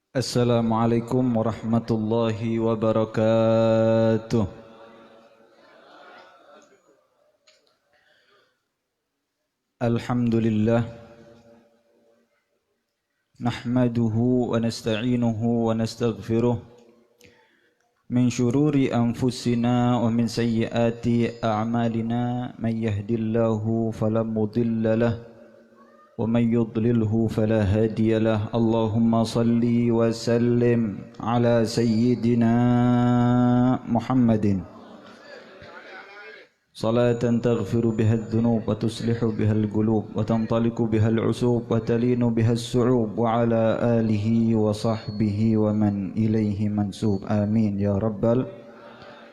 Assalamualaikum warahmatullahi wabarakatuh. Alhamdulillah nahmaduhu wa nasta'inuhu wa nastaghfiruh min syururi anfusina wa min sayyiati a'malina man yahdillahu fala mudilla lahu ومن يضلله فلا هادي له اللهم صل وسلم على سيدنا محمد صلاة تغفر بها الذنوب وتصلح بها القلوب وتنطلق بها العصوب وتلين بها السعوب وعلى آله وصحبه ومن إليه منسوب آمين يا رب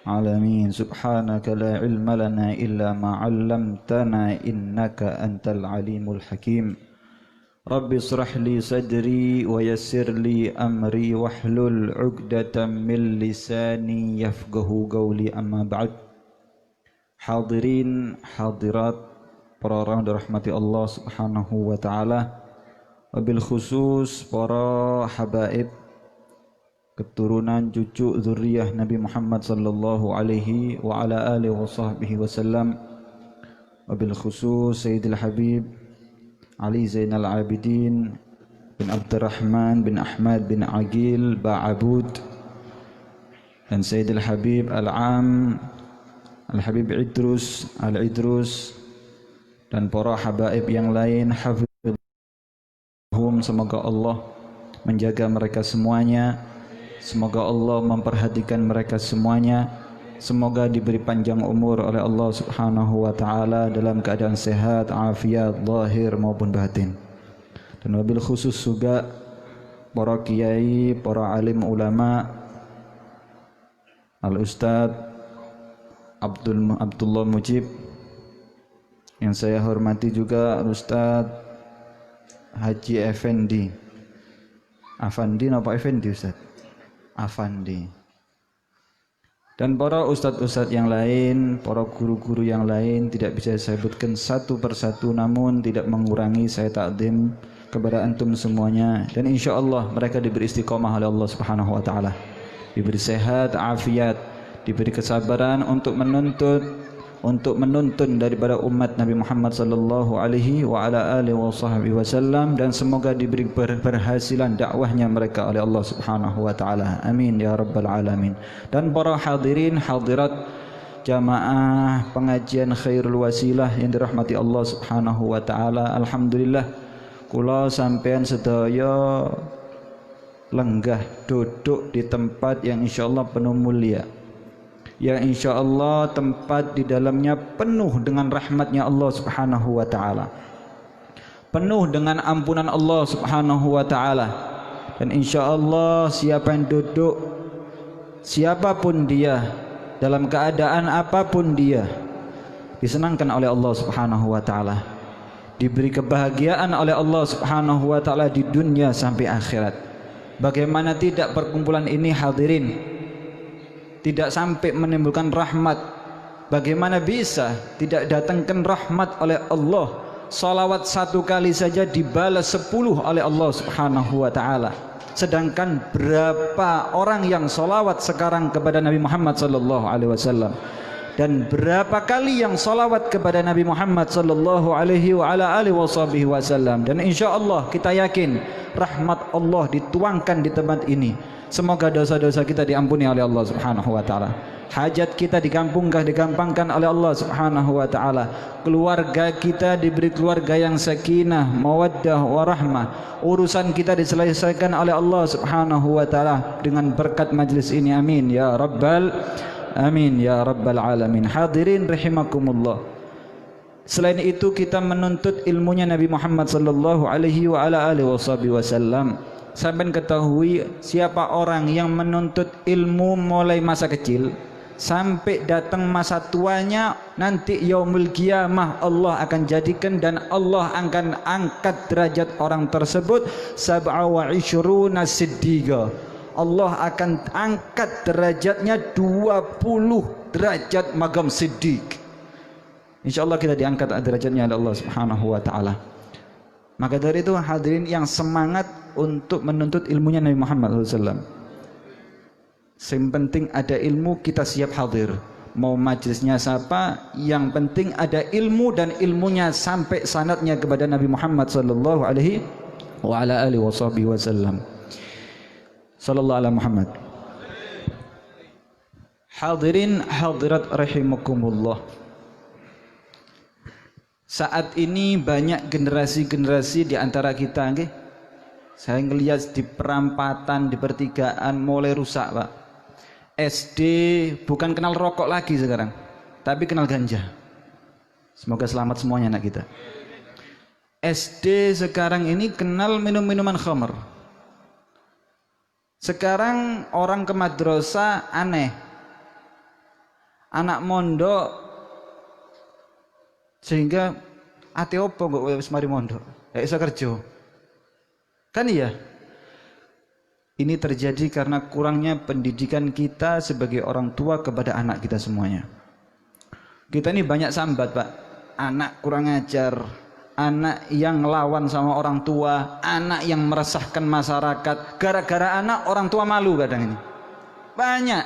العالمين. سبحانك لا علم لنا إلا ما علمتنا إنك أنت العليم الحكيم. رب اشرح لي صدري ويسر لي أمري واحلل عقدة من لساني يفقه قولي. أما بعد. Hadirin hadirat para orang dirahmati Allah Subhanahu wa taala, wabil khusus para habaib keturunan cucu zuriyah Nabi Muhammad sallallahu alaihi wa ala alihi wa sahbihi wasallam, wabil khusus Sayyidil Habib Ali Zainal Abidin bin Abdurrahman bin Ahmad bin Aqil Ba'abud dan Sayyidil Habib Al-Am Al-Habib Idrus Al-Idrus dan para habaib yang lain. Hafizhum, semoga Allah menjaga mereka semuanya. Semoga Allah memperhatikan mereka semuanya. Semoga diberi panjang umur oleh Allah Subhanahu wa taala dalam keadaan sehat, afiat zahir maupun batin. Dan wabil khusus juga para kiai, para alim ulama, Al-Ustaz Abdullah Mujib yang saya hormati, juga Ustaz Haji Effendi. Afandi apa Effendi Ustaz? Afandi. Dan para ustadz-ustadz yang lain, para guru-guru yang lain, tidak bisa saya sebutkan satu persatu, namun tidak mengurangi saya takdim kepada antum semuanya. Dan insya Allah mereka diberi istiqomah oleh Allah Subhanahu wa taala, diberi sehat, afiat, diberi kesabaran untuk menuntun daripada umat Nabi Muhammad sallallahu alaihi wa ala alihi wasallam, dan semoga diberi berhasilan dakwahnya mereka oleh Allah Subhanahu wa taala. Amin ya rabbal alamin. Dan para hadirin hadirat jamaah pengajian Khairul Wasilah yang dirahmati Allah Subhanahu wa taala, alhamdulillah kula sampean sedaya lenggah duduk di tempat yang insyaallah penuh mulia, yang insya Allah tempat di dalamnya penuh dengan rahmatnya Allah Subhanahu wa ta'ala, penuh dengan ampunan Allah Subhanahu wa ta'ala. Dan insya Allah siapa yang duduk, siapapun dia, dalam keadaan apapun dia, disenangkan oleh Allah Subhanahu wa ta'ala, diberi kebahagiaan oleh Allah Subhanahu wa ta'ala di dunia sampai akhirat. Bagaimana tidak perkumpulan ini hadirin tidak sampai menimbulkan rahmat? Bagaimana bisa tidak datangkan rahmat oleh Allah? Salawat satu kali saja dibalas 10 oleh Allah Subhanahu wa ta'ala. Sedangkan berapa orang yang salawat sekarang kepada Nabi Muhammad sallallahu alaihi wasallam, dan berapa kali yang salawat kepada Nabi Muhammad sallallahu alaihi wa ala alihi wasallam. Dan insya Allah kita yakin rahmat Allah dituangkan di tempat ini. Semoga dosa-dosa kita diampuni oleh Allah Subhanahu wa taala. Hajat kita digampangkan oleh Allah Subhanahu wa taala. Keluarga kita diberi keluarga yang sakinah, mawaddah, warahmah. Urusan kita diselesaikan oleh Allah Subhanahu wa taala dengan berkat majlis ini. Amin ya rabbal amin ya rabbal alamin. Hadirin rahimakumullah. Selain itu kita menuntut ilmunya Nabi Muhammad sallallahu alaihi wa ala alihi wasallam. Sampai ketahui siapa orang yang menuntut ilmu mulai masa kecil sampai datang masa tuanya, nanti yaumul qiyamah Allah akan jadikan dan Allah akan angkat derajat orang tersebut 27 siddiqa. Allah akan angkat derajatnya 20 derajat magam siddiq. Insyaallah kita diangkat derajatnya oleh Allah Subhanahu wa taala. Maka dari itu hadirin yang semangat untuk menuntut ilmunya Nabi Muhammad SAW. Yang penting ada ilmu, kita siap hadir. Mau majelisnya siapa, yang penting ada ilmu dan ilmunya sampai sanadnya kepada Nabi Muhammad sallallahu alaihi wa ala alihi wasallam. Sallallahu alaihi Muhammad. Hadirin hadirat rahimakumullah. Saat ini banyak generasi-generasi di antara kita, nggih. Saya ngelihat di perampatan, di pertigaan mulai rusak, Pak. SD bukan kenal rokok lagi sekarang, tapi kenal ganja. Semoga selamat semuanya anak kita. SD sekarang ini kenal minum-minuman khamr. Sekarang orang ke madrasah aneh. Anak mondok sehingga ati opo kok wis mari mondok. Ya iso kerja. Kan iya? Ini terjadi karena kurangnya pendidikan kita sebagai orang tua kepada anak kita semuanya. Kita ini banyak sambat, Pak. Anak kurang ajar, anak yang ngelawan sama orang tua, anak yang meresahkan masyarakat. Gara-gara anak orang tua malu kadang ini. Banyak.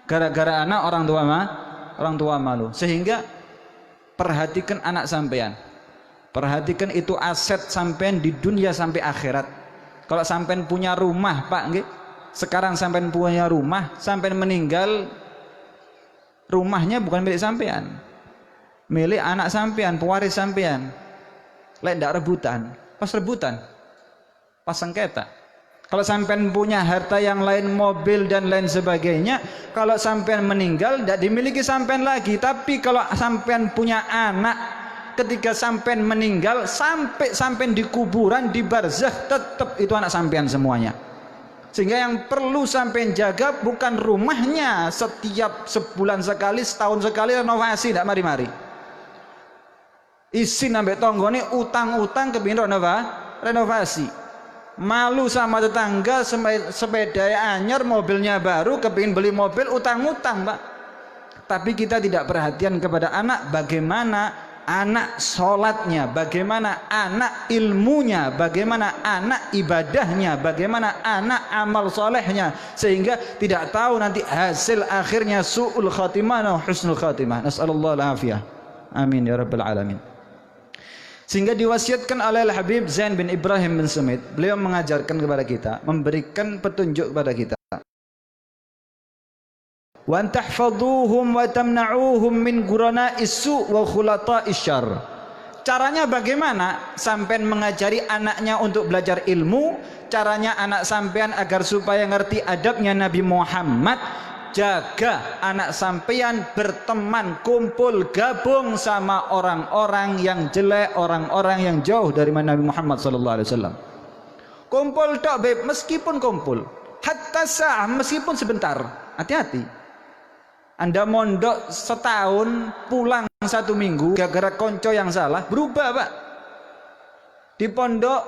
Gara-gara anak orang tua malu. Sehingga perhatikan anak sampean. Perhatikan itu aset sampean di dunia sampai akhirat. Kalau sampean punya rumah, Pak, nggih. Sekarang sampean punya rumah, sampean meninggal, rumahnya bukan milik sampean. Milik anak sampean, pewaris sampean. Lek ndak rebutan, pas sengketa. Kalau sampean punya harta yang lain, mobil dan lain sebagainya, kalau sampean meninggal ndak dimiliki sampean lagi. Tapi kalau sampean punya anak, ketika sampean meninggal sampai sampean di kuburan, di barzakh, tetap itu anak sampean semuanya. Sehingga yang perlu sampean jaga bukan rumahnya, setiap sebulan sekali, setahun sekali renovasi, tidak mari-mari. Isi nambah tonggone utang-utang kepingin renovasi. Malu sama tetangga, sepeda anyar, mobilnya baru, kepingin beli mobil, utang-utang, Pak. Tapi kita tidak perhatian kepada anak, bagaimana anak sholatnya, bagaimana anak ilmunya, bagaimana anak ibadahnya, bagaimana anak amal solehnya, sehingga tidak tahu nanti hasil akhirnya su'ul khatimah atau husnul khatimah. Nas'alullah al-afiyah. Amin ya rabbal alamin. Sehingga diwasiatkan oleh Al-Habib Zain bin Ibrahim bin Sumit, beliau mengajarkan kepada kita, memberikan petunjuk kepada kita. Wa tahfaduhum wa tamna'uhum min gurana'is su' wa khulata'is syarr. Caranya bagaimana? Sampean mengajari anaknya untuk belajar ilmu, caranya anak sampean agar supaya ngerti adabnya Nabi Muhammad. Jaga anak sampean berteman, kumpul, gabung sama orang-orang yang jelek, orang-orang yang jauh dari Nabi Muhammad sallallahu alaihi wasallam. Kumpul tok, Beb, meskipun kumpul, hatta sa'ah, meskipun sebentar. Hati-hati. Anda mondok setahun, pulang 1 minggu gara-gara konco yang salah, berubah, Pak. Di pondok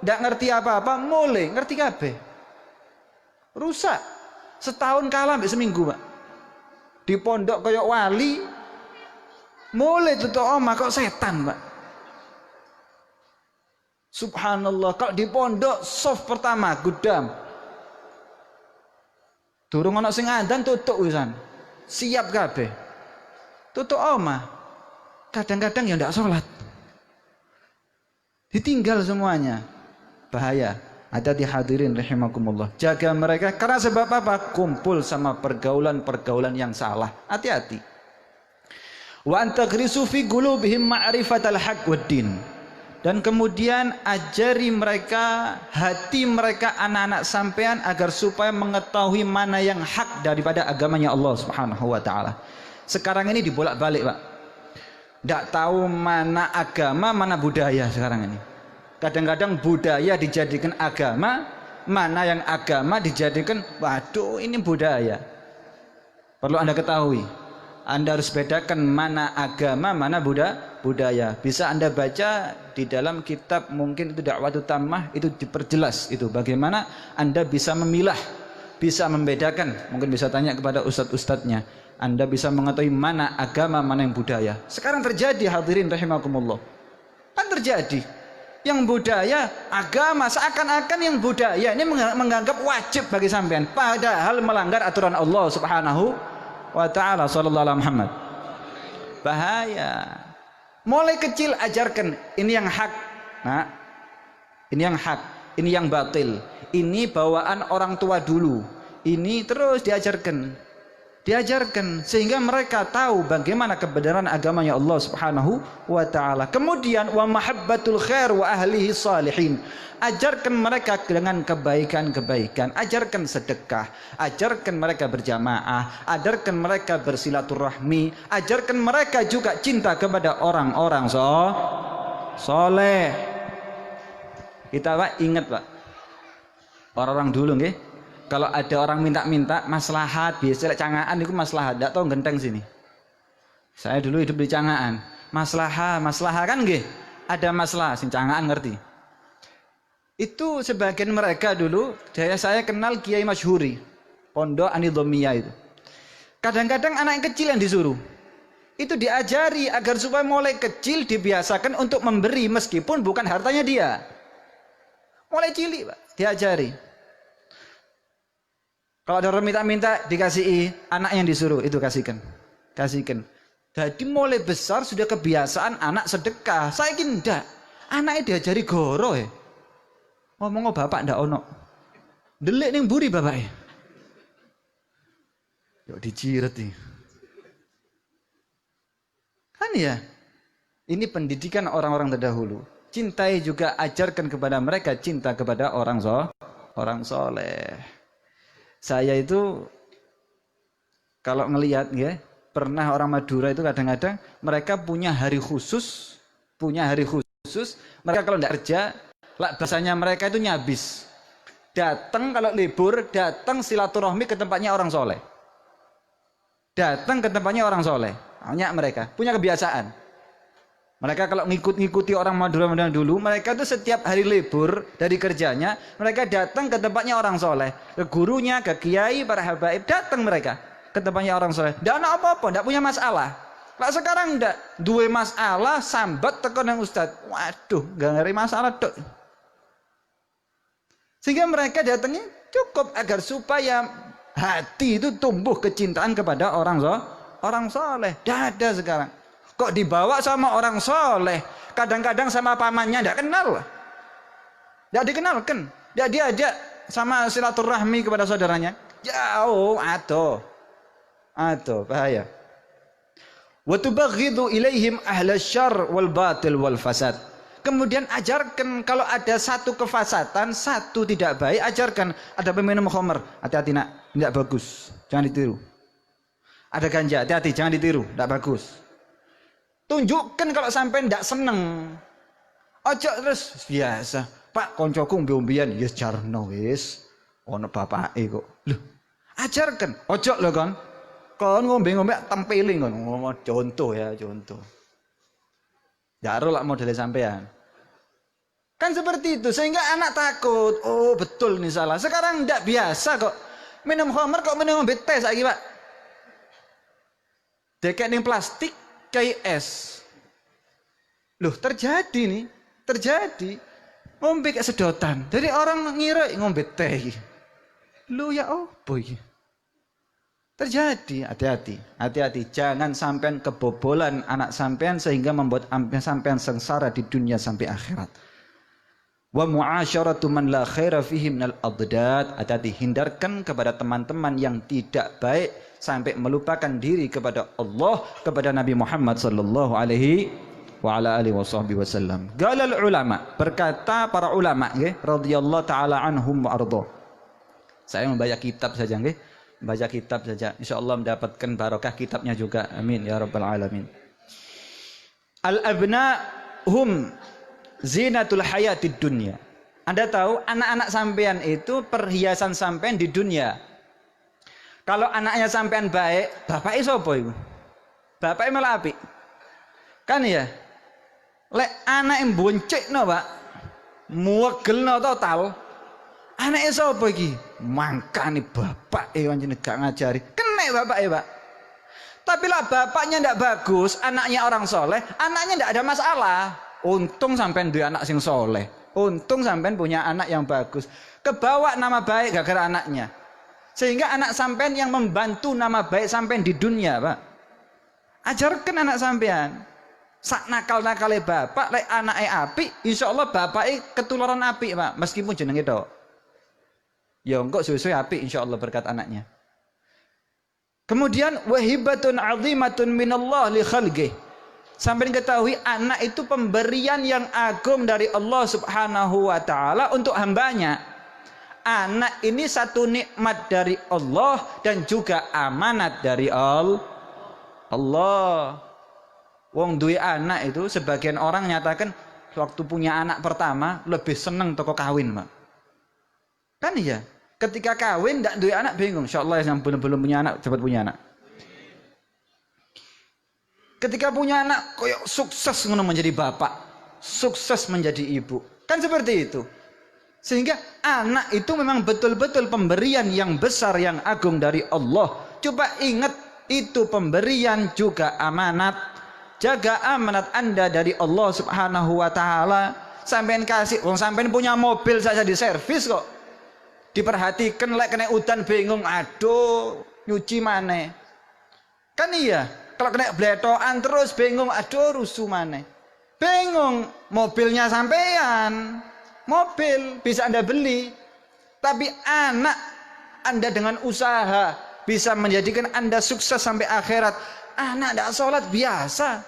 ndak ngerti apa-apa, mulai ngerti kabeh. Rusak. Setahun kalah sampai seminggu, Pak. Di pondok kayak wali, mulai tutup omah kok setan, Pak. Subhanallah. Kalau di pondok soft pertama gudam, durung ana sing adzan tutup wisan. Siap kabeh. Tutup omah. Kadang-kadang ya ndak sholat. Ditinggal semuanya. Bahaya. Ada di hadirin rahimakumullah. Jaga mereka karena sebab apa? Kumpul sama pergaulan-pergaulan yang salah. Hati-hati. Wa antagrisu fi qulubihim ma'rifatal haqq waddin. Dan kemudian ajari mereka, hati mereka, anak-anak sampean agar supaya mengetahui mana yang hak daripada agamanya Allah Subhanahu wa taala. Sekarang ini dibolak-balik, Pak. Tidak tahu mana agama, mana budaya sekarang ini. Kadang-kadang budaya dijadikan agama, mana yang agama dijadikan, waduh ini budaya. Perlu Anda ketahui. Anda harus bedakan mana agama, mana budaya. Bisa Anda baca di dalam kitab mungkin itu Da'watut Tammah, itu diperjelas itu bagaimana Anda bisa memilah, bisa membedakan. Mungkin bisa tanya kepada ustadz-ustadznya. Anda bisa mengetahui mana agama, mana yang budaya. Sekarang terjadi hadirin rahimakumullah. Kan terjadi. Yang budaya agama seakan-akan yang budaya ini menganggap wajib bagi sampean, padahal melanggar aturan Allah Subhanahu wa taala. Sallallahu alaihi Muhammad. Bahaya. Mulai kecil ajarkan ini yang hak. Nah, ini yang hak, ini yang batil. Ini bawaan orang tua dulu. Ini terus diajarkan sehingga mereka tahu bagaimana kebenaran agamanya Allah Subhanahu wa taala. Kemudian wa mahabbatul khair wa ahlihi salihin. Ajarkan mereka dengan kebaikan-kebaikan, ajarkan sedekah, ajarkan mereka berjamaah, ajarkan mereka bersilaturahmi, ajarkan mereka juga cinta kepada orang-orang soleh. Kita Pak ingat Pak, orang-orang dulu nggih, kalau ada orang minta-minta maslahat, biasa cangaan itu maslahat, ndak tahu genteng sini. Saya dulu hidup di Cangaan. Maslahat kan nggih, ada masalah sing cangaan ngerti. Itu sebagian mereka dulu, saya kenal Kiai Masyhuri, Pondok Anidhomiyah itu. Kadang-kadang anak yang kecil yang disuruh. Itu diajari agar supaya mulai kecil dibiasakan untuk memberi meskipun bukan hartanya dia. Mulai cilik Pak, diajari. Kalau ada orang minta-minta dikasihi, anak yang disuruh itu kasihkan. Jadi mulai besar sudah kebiasaan anak sedekah. Saya kira ndak. Anaknya diajari goro ya. Ngomong bapak ndak ono. Delik ning mburi bapake. Yo diciret nih. Kan ya. Ini pendidikan orang-orang terdahulu. Cintai juga, ajarkan kepada mereka cinta kepada orang soleh. Saya itu kalau ngelihat ya, pernah orang Madura itu kadang-kadang mereka punya hari khusus. Mereka kalau tidak kerja, bahasanya mereka itu nyabis. Datang kalau libur, datang silaturahmi ke tempatnya orang soleh. Hanya mereka punya kebiasaan. Mereka kalau ngikuti orang Madura dulu, mereka itu setiap hari libur dari kerjanya, mereka datang ke tempatnya orang soleh, ke gurunya, ke kiai, para habaib, datang mereka ke tempatnya orang soleh. Tidak ada apa-apa, tidak punya masalah. Lah sekarang tidak, dua masalah, sambat tekan yang ustad. Waduh, gak ngeri masalah dok. Sehingga mereka datangnya cukup agar supaya hati itu tumbuh kecintaan kepada orang soleh. Tidak ada sekarang. Kok dibawa sama orang soleh, kadang-kadang sama pamannya tidak kenal, tidak dikenalkan, tidak diajak sama silaturahmi kepada saudaranya, jauh, atau bahaya. Wa tubaghidu ilaihim ahla syarr wal batil wal fasad. Kemudian ajarkan kalau ada satu kefasatan, satu tidak baik, ajarkan. Ada peminum khamr, hati-hati nak, tidak bagus, jangan ditiru. Ada ganja, hati-hati, jangan ditiru, tidak bagus. Tunjukkan kalau sampai ndak seneng. Ojo terus biasa. Pak koncoku umbi-umbian, yes jarno wis. Ono bapake kok. Loh, ajarkan. Ojo lho kon. Kon ngombe-ngombe tempeling kon. Contoh. Jaro lak modele sampean. Kan seperti itu sehingga anak takut. Oh, betul nih salah. Sekarang ndak biasa kok. Minum khamr kok minum ngombe teh saiki, Pak. Dekek ning plastik kayak es. Loh terjadi. Ngombe kayak sedotan. Jadi orang ngira ngombe teh. Lu ya boy. Terjadi, hati-hati. Jangan sampean kebobolan anak sampean sehingga membuat sampean sengsara di dunia sampai akhirat. Wa mu'asyaratu man la khaira fihi minal adad. Hati-hati, hindarkan kepada teman-teman yang tidak baik sampai melupakan diri kepada Allah, kepada Nabi Muhammad sallallahu alaihi wa ala alihi wasallam. Galal ulama, berkata para ulama nggih radhiyallahu taala anhum wa ardha. Saya membaca kitab saja nggih, baca kitab saja, insyaallah mendapatkan barokah kitabnya juga. Amin ya rabbal alamin. Al abna hum zinatul hayatid dunya. Anda tahu anak-anak sampean itu perhiasan sampean di dunia. Kalau anaknya sampean baik, bapaknya sapa iku? Bapaknya malah apik. Kan ya? Lek anak yang boncekno, Pak. Muwegelno total. Anake sapa iki? Mangkane bapake pancen gak ngajari. Kenek bapake, Pak. Tapi lah bapaknya ndak bagus, anaknya orang soleh, anaknya ndak ada masalah. Untung sampean duwe anak sing soleh. Untung sampean punya anak yang bagus. Kebawa nama baik gara-gara anaknya. Sehingga anak sampean yang membantu nama baik sampean di dunia, Pak. Ajarkan anak sampean. Sak nakal-nakale bapak lek anake apik, insyaallah bapake ketularan apik, Pak, meskipun jenenge tok. Ya engko suwe-suwe apik insyaallah berkat anaknya. Kemudian wahibatun azimatun minallah li khalqih. Sampai ketahui anak itu pemberian yang agung dari Allah Subhanahu wa taala untuk hambanya. Anak ini satu nikmat dari Allah dan juga amanat dari Allah. Wong duwe anak itu sebagian orang nyatakan waktu punya anak pertama lebih seneng toko kawin, Pak. Kan iya. Ketika kawin ndak duwe anak bingung. Insyaallah yang belum punya anak cepat punya anak. Ketika punya anak koyok sukses ngono menjadi bapak, sukses menjadi ibu. Kan seperti itu. Sehingga anak itu memang betul-betul pemberian yang besar yang agung dari Allah. Coba ingat itu pemberian juga amanat. Jaga amanat Anda dari Allah Subhanahu wa taala. Sampean kasih, wong sampean punya mobil saja di servis kok. Diperhatikan lek kena udan bingung, aduh nyuci maneh. Kan iya, kalau kena bletokan terus bingung, aduh rusuh maneh. Bingung, mobilnya sampean. Mobil bisa Anda beli. Tapi anak Anda dengan usaha bisa menjadikan Anda sukses sampai akhirat. Anak tidak sholat biasa.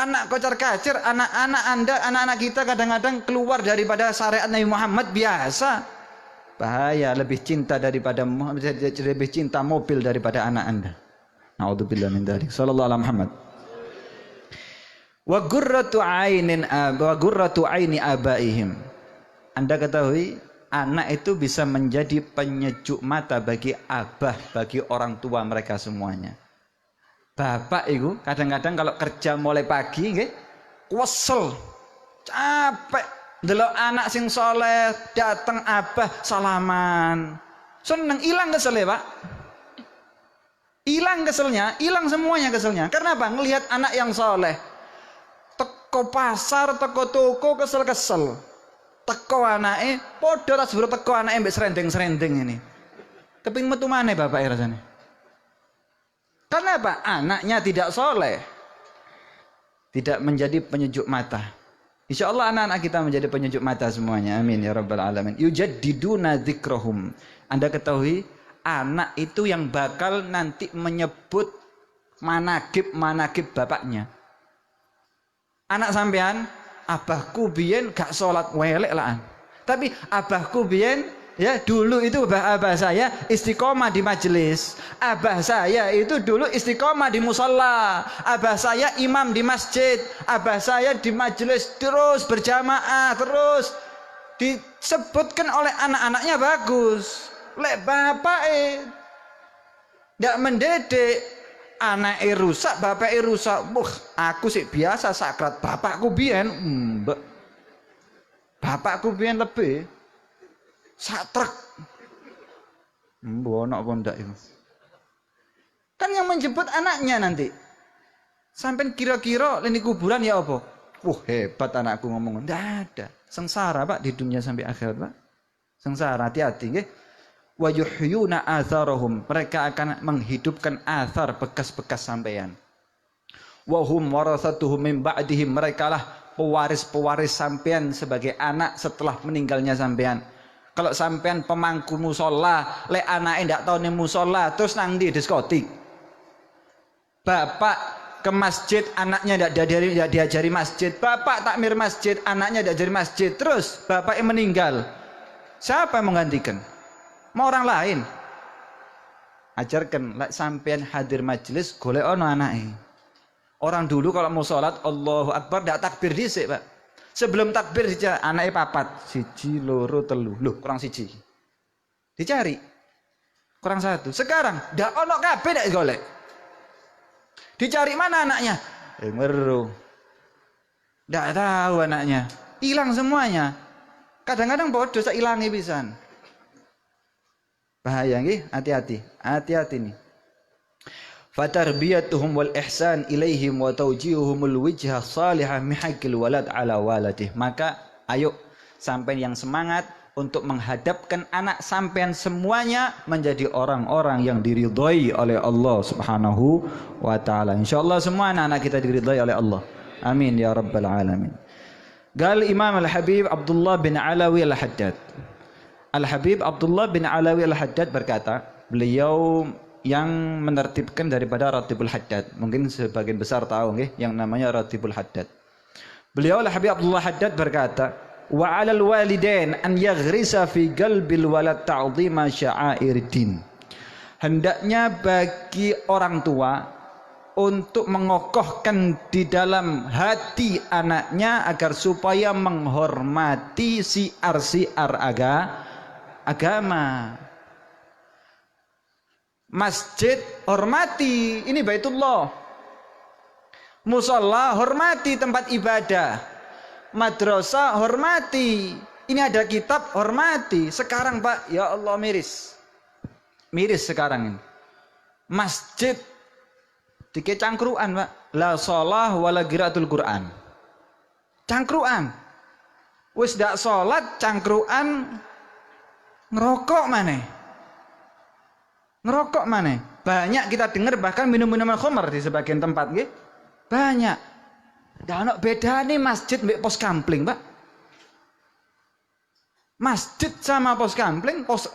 Anak kocar-kacir, anak-anak kita kadang-kadang keluar daripada syariat Nabi Muhammad biasa. Bahaya, lebih cinta mobil daripada anak Anda. Nauzubillah min dzalik. Sallallahu alaihi Muhammad. Wa gurratu aini abaihim. Anda ketahui anak itu bisa menjadi penyejuk mata bagi abah, bagi orang tua mereka semuanya. Bapak itu kadang-kadang kalau kerja mulai pagi nggih, kesel, capek, ndelok anak sing soleh, datang abah salaman. Seneng, hilang keselnya, Pak. Hilang keselnya, hilang semuanya keselnya. Karena apa? Ngelihat anak yang soleh. Teko pasar, teko toko, kesel-kesel. Teko anake, padha tas bro teko anake mbek serendeng-serendeng ini. Keping metu maneh bapak rasane. Karena apa? Anaknya tidak soleh, tidak menjadi penyejuk mata. Insya Allah anak-anak kita menjadi penyejuk mata semuanya. Amin ya rabbal alamin. Yujaddiduna dzikrahum. Anda ketahui anak itu yang bakal nanti menyebut manakib bapaknya. Anak sampean, abahku biyen gak sholat welek lah. Tapi abahku biyen ya dulu itu abah saya istiqomah di majelis. Abah saya itu dulu istiqomah di musola. Abah saya imam di masjid. Abah saya di majelis terus berjamaah terus. Disebutkan oleh anak-anaknya bagus. Lek bapak ndak mendidik, anake rusak, bapake rusak. Aku sih biasa sakrat. Bapakku biyen bapakku biyen lebih satrek. Ono apa ndak itu? Kan yang menjemput anaknya nanti. Sampai kira-kira ini kuburan ya apa? Hebat anakku ngomong. Ndak ada. Sengsara, Pak, di dunia sampai akhirat, Pak. Sengsara, hati-hati nggih. Wa yuhyuna atharahum. Mereka akan menghidupkan athar bekas-bekas sampean. Wa hum warathatuhum min ba'dihim. Mereka lah pewaris-pewaris sampean sebagai anak setelah meninggalnya sampean. Kalau sampean pemangku musola, lek anake ndak tau ning musola, terus nang ndi diskotik. Bapak ke masjid, anaknya ndak diajari masjid. Bapak takmir masjid, anaknya ndak diajari masjid. Terus bapaknya meninggal. Siapa yang menggantikan? Mau orang lain. Ajarkan lek sampean hadir majelis golek ono anake. Orang dulu kalau mau sholat Allahu Akbar ndak takbir dhisik, Pak. Sebelum takbir dicari anaknya papat, 1, 2, 3, loh kurang 1. Dicari kurang 1. Sekarang ndak ono kabeh ndak golek. Dicari mana anaknya? Meru. Ndak tahu anaknya. Hilang semuanya. Kadang-kadang bodoh sak ilangi pisan. Bahaya nggih, hati-hati. Hati-hati nih. Fatarbiyatuhum wal ihsan ilaihim wa tawjihuhumul wijhah salihah mihaqil walad ala waladih. Maka ayo sampai yang semangat untuk menghadapkan anak sampean semuanya menjadi orang-orang yang diridhai oleh Allah Subhanahu wa taala. Insyaallah semua anak-anak kita diridhai oleh Allah. Amin ya rabbal alamin. Gal Imam Al-Habib Abdullah bin Alawi Al-Haddad. Al-Habib Abdullah bin Alawi Al-Haddad berkata, beliau yang menertibkan daripada Ratibul Haddad. Mungkin sebagian besar tahu nggih yang namanya Ratibul Haddad. Beliau Al-Habib Abdullah Haddad berkata, wa 'alal walidain an yaghrisa fi qalbil walad ta'dhima sya'airidin. Hendaknya bagi orang tua untuk mengokohkan di dalam hati anaknya agar supaya menghormati siar-siar agama. Masjid hormati, ini Baitullah. Musalla hormati, tempat ibadah. Madrasah hormati, ini ada kitab hormati. Sekarang Pak, ya Allah miris sekarang ini. Masjid dike cangkruan Pak, la shalah wala qiraatul Quran. Cangkruan. Wis dak salat cangkruan, ngerokok maneh. Ngerokok maneh. Banyak kita dengar bahkan minum-minuman khamr di sebagian tempat nggih. Banyak. Ndak ono bedane masjid mbek pos kampling, Pak. Masjid sama pos kampling, pos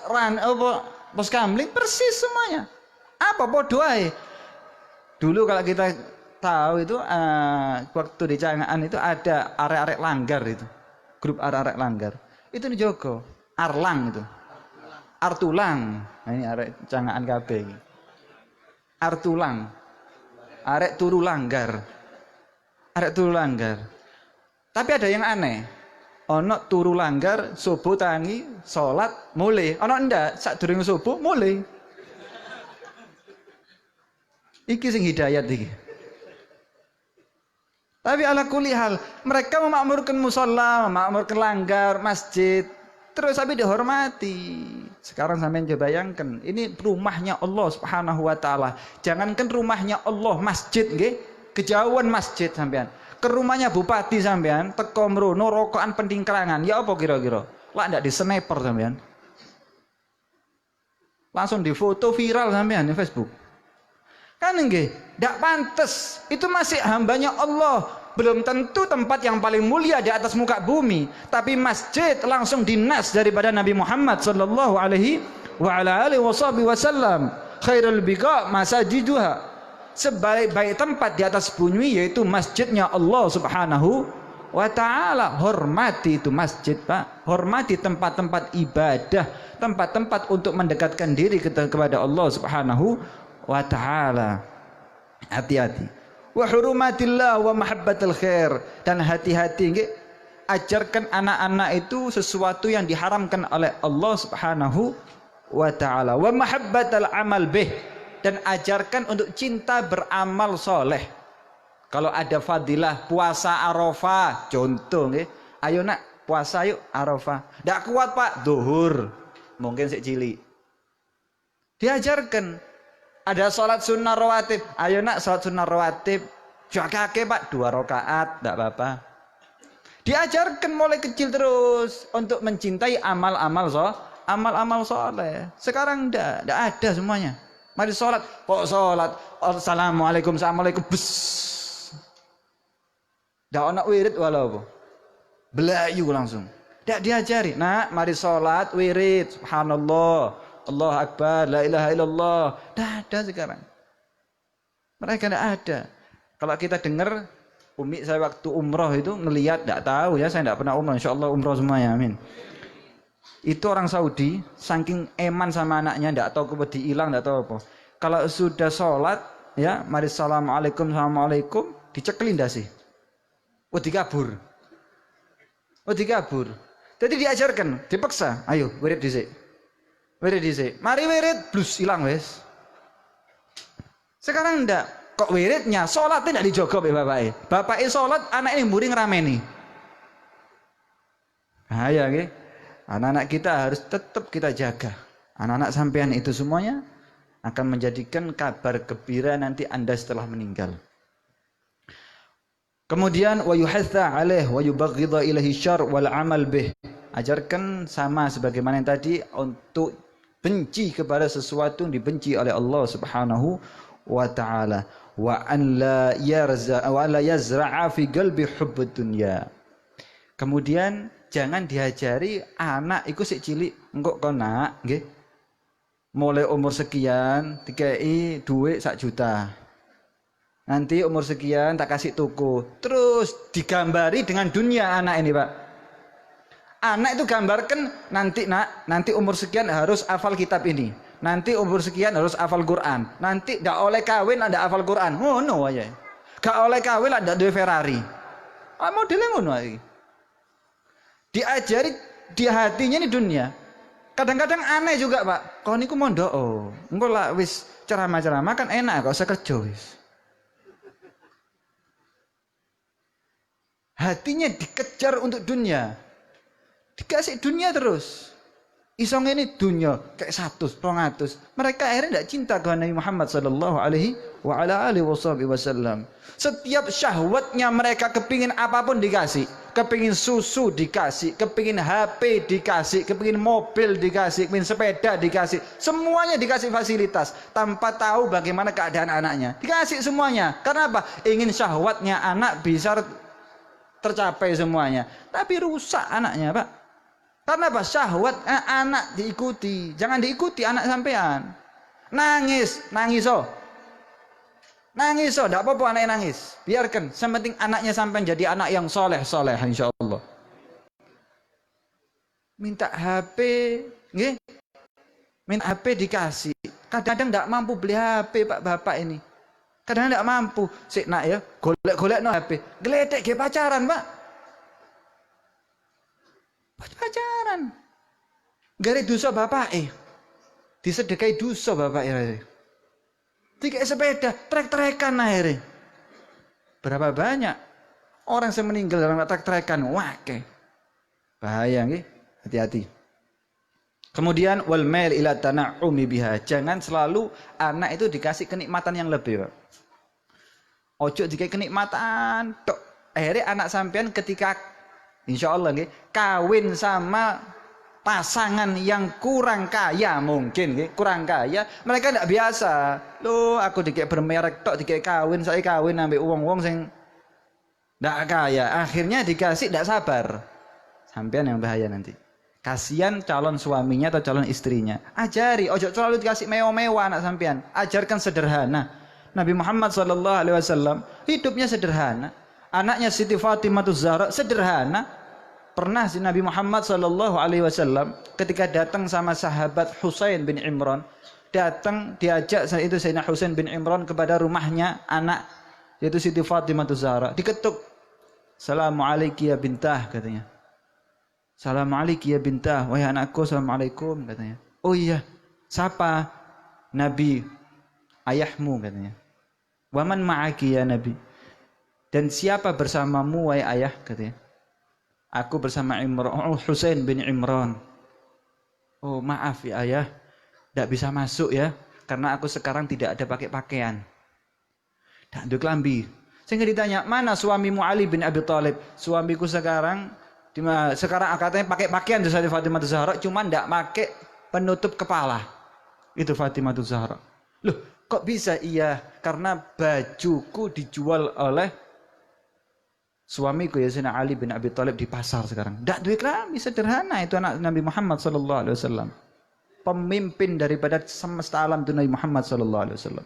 kampling persis semuanya. Apa podo ae. Dulu kalau kita tahu itu waktu di Cangaan itu ada arek-arek langgar itu. Grup arek-arek langgar. Itu di Joko, Arlang itu. Artulang. Nah, ini arek Cangaan kabeh iki. Artulang. Arek turu langgar. Arek turu langgar. Tapi ada yang aneh. Ono turu langgar, subuh tangi, salat, mulai. Ono ndak sadurunge subuh mulai. Iki sing hidayat iki. Tapi ala kulli hal, mereka memakmurkan musala, memakmurkan langgar, masjid, terus tapi dihormati. Sekarang sampean coba bayangkan, ini rumahnya Allah Subhanahu wa taala. Jangankan rumahnya Allah, masjid nggih, kejauhan masjid sampean. Ke rumahnya bupati sampean, teko mrono rokokan pentingkrangan. Ya apa kira-kira? Lah ndak di sniper sampean. Langsung difoto viral sampean di Facebook. Kan nggih, ndak pantes. Itu masih hambanya Allah. Belum tentu tempat yang paling mulia di atas muka bumi, tapi masjid langsung dinas daripada Nabi Muhammad sallallahu alaihi wa ala alihi wasallam. Khairul biqa masajiduha. Sebaik-baik tempat di atas bumi yaitu masjidnya Allah Subhanahu wa taala. Hormati itu masjid, Pak. Hormati tempat-tempat ibadah, tempat-tempat untuk mendekatkan diri kepada Allah Subhanahu wa taala. Hati-hati. Wa hurumatillah wa mahabbatul khair, dan hati-hati nggih, ajarkan anak-anak itu sesuatu yang diharamkan oleh Allah Subhanahu wa taala. Wa mahabbatul amal bih, dan ajarkan untuk cinta beramal soleh. Kalau ada fadilah puasa Arafah, contoh nggih, ayo nak puasa yuk Arafah. Ndak kuat Pak, zuhur, mungkin sik cilik. Diajarkan. Ada sholat sunnah rawatib, ayo nak sholat sunnah rawatib, jakake Pak 2 rakaat, ndak apa-apa. Diajarkan mulai kecil terus untuk mencintai amal-amal soleh. Sekarang ndak ada semuanya. Mari sholat, kok sholat, assalamualaikum, bes. Ndak ana wirid walau apa. Belayu langsung. Ndak diajari. Nak, mari sholat, wirid, subhanallah. Allah Akbar, la ilaha illallah. Tidak ada sekarang. Mereka tidak ada. Kalau kita dengar, Umi saya waktu umroh itu ngelihat, tidak tahu ya, saya tidak pernah umroh. Insya Allah umroh semuanya, amin. Itu orang Saudi, saking eman sama anaknya, tidak tahu kebedi hilang, tidak tahu apa. Kalau sudah sholat, ya, mari assalamualaikum, dicekelin dah sih. Dikabur. Jadi diajarkan, dipaksa, ayo, wirid dhisik. Wirid dhisik. Mari wirid, blus hilang wes. Sekarang ndak. Kok wiridnya salat tidak dijogo mbek bapake. Bapake salat, anake mburi ngrameni. Bahaya nggih. Anak-anak kita harus tetap kita jaga. Anak-anak sampean itu semuanya akan menjadikan kabar gembira nanti Anda setelah meninggal. Kemudian wa yuhatha alaih wa yubaghidha ilaihi syarr wal amal bih. Ajarkan sama sebagaimana yang tadi untuk benci kepada sesuatu yang dibenci oleh Allah Subhanahu wa taala, wa an la yazra'a fi qalbi hubbud dunya. Kemudian jangan diajari anak iku sik cilik, engko kon nak nggih mulai umur sekian dikei duit 1 juta. Nanti umur sekian tak kasih tuku. Terus digambari dengan dunia anak ini, Pak. Anak itu gambarkan nanti umur sekian harus hafal kitab ini. Nanti umur sekian harus hafal Quran. Nanti gak oleh kawin ada hafal Quran. Ngono aja. Gak oleh kawin ada duwe Ferrari. Modelnya ngono aja. Diajari di hatinya ini dunia. Kadang-kadang aneh juga, Pak. Kau niku mondok oh. Engko lah wis ceramah-ceramah kan enak kok usah kerja wis. Hatinya dikejar untuk dunia. Dikasih dunia terus. Isong ini dunia kayak 100, 200. Mereka akhirnya tidak cinta kepada Nabi Muhammad sallallahu alaihi wasallam. Setiap syahwatnya mereka kepingin apapun dikasih. Kepingin susu dikasih, kepingin HP dikasih, kepingin mobil dikasih, kepingin sepeda dikasih. Semuanya dikasih fasilitas tanpa tahu bagaimana keadaan anaknya. Dikasih semuanya. Karena apa? Ingin syahwatnya anak bisa tercapai semuanya. Tapi rusak anaknya, Pak. Karena apa? Syahwat anak diikuti. Jangan diikuti anak sampean. Nangis oh. Nangis oh, tidak apa-apa anaknya nangis. Biarkan, yang penting anaknya sampai jadi anak yang soleh insyaallah. Minta HP, nggih. Minta HP dikasih. Kadang-kadang tidak mampu beli HP Pak Bapak ini. Kadang-kadang tidak mampu. Sik nak ya, golek no HP. Gledek ge pacaran, Pak. Pacaran. Gare dosa bapak disedekahi dosa bapak tiga sepeda, trek-trekan akhirnya. Berapa banyak orang yang meninggal dalam trek-trekan? Wake. Bahaya nggih. Hati-hati. Kemudian wal mail ila tana'umi biha. Jangan selalu anak itu dikasih kenikmatan yang lebih, Pak. Ojo dikasih kenikmatan tok. Akhirnya anak sampean ketika insyaallah nggih kawin sama pasangan yang kurang kaya mungkin nggih, kurang kaya, mereka tidak biasa. Loh, aku dikek bermerek tok dikek kawin, saya kawin ambek wong-wong sing ndak kaya. Akhirnya dikasih ndak sabar. Sampean yang bahaya nanti. Kasihan calon suaminya atau calon istrinya. Ajari, ojo selalu dikasih mewah-mewah anak sampean. Ajarkan sederhana. Nabi Muhammad SAW hidupnya sederhana. Anaknya Siti Fatimah Zahra sederhana. Pernah si Nabi Muhammad SAW ketika datang sama sahabat Husain bin Imran, datang diajak saat itu Sayyidina Husain bin Imran kepada rumahnya anak yaitu Siti Fatimah Zahra. Diketuk. Assalamualaikum ya bintah katanya. Assalamualaikum ya bintah. Wahai anakku, assalamualaikum katanya. Oh iya, siapa? Nabi, ayahmu katanya. Waman ma'aki ya Nabi. Dan siapa bersamamu wahai ayah katanya. Aku bersama Husain bin Imran. Oh maaf ya ayah, tidak bisa masuk ya, karena aku sekarang tidak ada pakai pakaian. Tak ada kelambi. Sehingga ditanya, mana suamimu Ali bin Abi Thalib? Suamiku sekarang katanya pakai pakaian tuh Fatimah Zahra, cuma tidak pakai penutup kepala. Itu Fatimah Zahra. Loh, kok bisa? Iya, karena bajuku dijual oleh suamiku ya Sayyidina Ali bin Abi Thalib di pasar sekarang. Ndak duwe kelambi, sederhana itu anak Nabi Muhammad sallallahu alaihi wasallam. Pemimpin daripada semesta alam itu Nabi Muhammad sallallahu alaihi wasallam.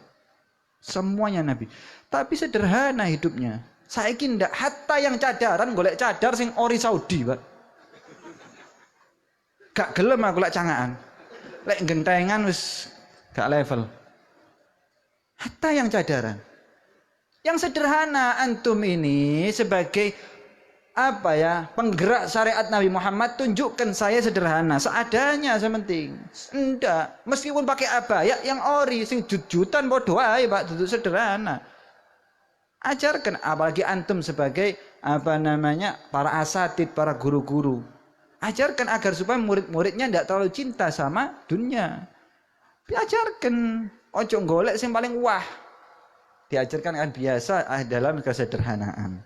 Semuanya Nabi. Tapi sederhana hidupnya. Saiki ndak hatta yang cadaran golek cadar sing ori Saudi, Pak. Gak gelem aku lek cangaan. Lek gentengan wis gak level. Hatta yang cadaran. Yang sederhana antum ini sebagai apa ya, penggerak syariat Nabi Muhammad, tunjukkan saya sederhana, seadanya sementing. Enggak, meskipun pakai abaya yang ori sing jujutan bodoh ae Pak, duduk sederhana. Ajarkan, apalagi antum sebagai apa namanya, para asatid, para guru-guru. Ajarkan agar supaya murid-muridnya tidak terlalu cinta sama dunia. Ajarkan Ojo golek sing paling wah. Diajarkan kan biasa dalam kesederhanaan.